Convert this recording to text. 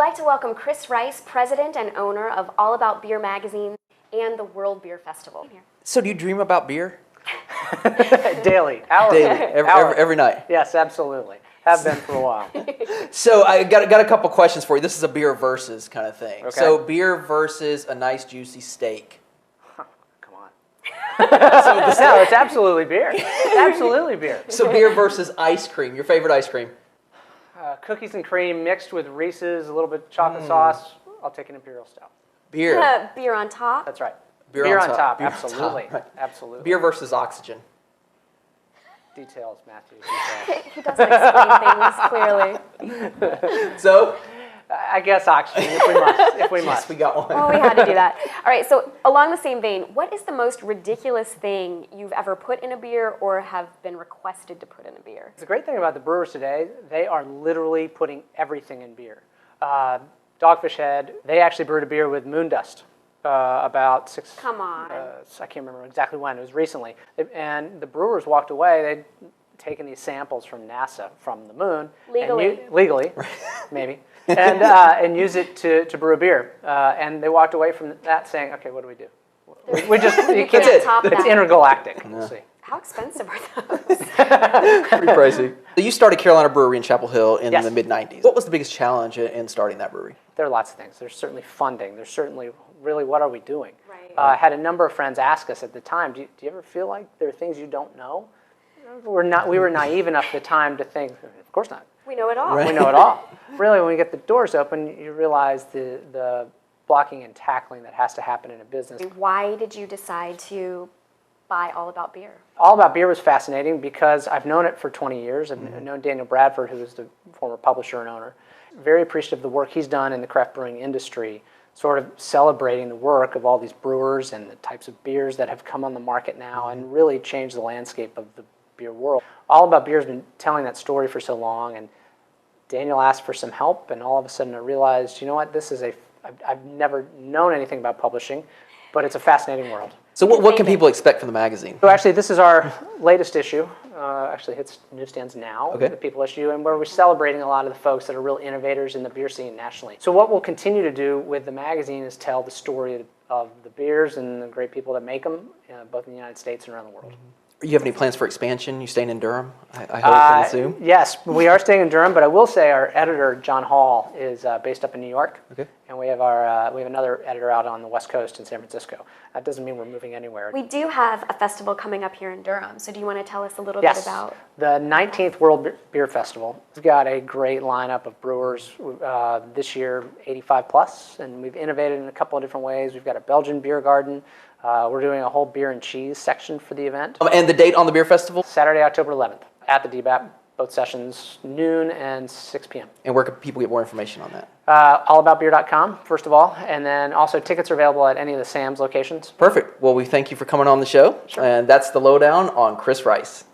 like to welcome Chris Rice, president and owner of All About Beer magazine and the World Beer Festival. So do you dream about beer? Daily, hourly. Daily, every night. Yes, absolutely. Have been for a while. So I got a couple questions for you. This is a beer versus kind of thing. Okay. So beer versus a nice juicy steak. Come on. No, it's absolutely beer. It's absolutely beer. So beer versus ice cream. Your favorite ice cream? Cookies and cream mixed with Reese's, a little bit of chocolate sauce. I'll take an Imperial Stout. Beer. Beer on top. That's right. Beer on top. Beer on Absolutely. top, right. Absolutely. Beer versus oxygen. Details, Matthew. Details. He doesn't explain things clearly. So? I guess oxygen, if we must. If we Yes, must. we got one. Oh, we had to do that. All right, so along the same vein, what is the most ridiculous thing you've ever put in a beer or have been requested to put in a beer? The great thing about the brewers today, they are literally putting everything in beer. Dogfish Head, they actually brewed a beer with moon dust about six... Come on. I can't remember exactly when. It was recently. And the brewers walked away. They'd taken these samples from NASA from the moon. Legally. Legally, maybe. And use it to brew a beer. And they walked away from that saying, okay, what do we do? We just, you can't, top it's that. intergalactic. We'll see. How expensive are those? Pretty pricey. So you started Carolina Brewery in Chapel Hill in Yes. the mid-90s. What was the biggest challenge in starting that brewery? There are lots of things. There's certainly funding. There's certainly, really, what are we doing? Right. I had a number of friends ask us at the time, do you ever feel like there are things you don't know? We were naive enough at the time to think, of course not. We know it all. Right. We know it all. Really, when we get the doors open, you realize the blocking and tackling that has to happen in a business. Why did you decide to buy All About Beer? All About Beer was fascinating because I've known it for 20 years. I've known Daniel Bradford, who is the former publisher and owner. Very appreciative of the work he's done in the craft brewing industry, sort of celebrating the work of all these brewers and the types of beers that have come on the market now and really changed the landscape of the beer world. All About Beer has been telling that story for so long, and Daniel asked for some help, and all of a sudden I realized, you know what, I've never known anything about publishing, but it's a fascinating world. So what can people expect from the magazine? So actually, this is our latest issue. Actually hits newsstands now, Okay. the People issue, and where we're celebrating a lot of the folks that are real innovators in the beer scene nationally. So what we'll continue to do with the magazine is tell the story of the beers and the great people that make them, both in the United States and around the world. Do you have any plans for expansion? You staying in Durham? I hope and assume. Yes, we are staying in Durham, but I will say our editor, John Hall, is based up in New York. Okay. And we have another editor out on the West Coast in San Francisco. That doesn't mean we're moving anywhere. We do have a festival coming up here in Durham, so do you want to tell us a little bit about? The 19th World Beer Festival. We've got a great lineup of brewers this year, 85 plus, and we've innovated in a couple of different ways. We've got a Belgian beer garden. We're doing a whole beer and cheese section for the event. And the date on the beer festival? Saturday, October 11th at the DBAP, both sessions, noon and 6 p.m. And where can people get more information on that? Allaboutbeer.com, first of all, and then also tickets are available at any of the Sam's locations. Perfect. Well, we thank you for coming on the show. Sure. And that's the Lowdown on Chris Rice.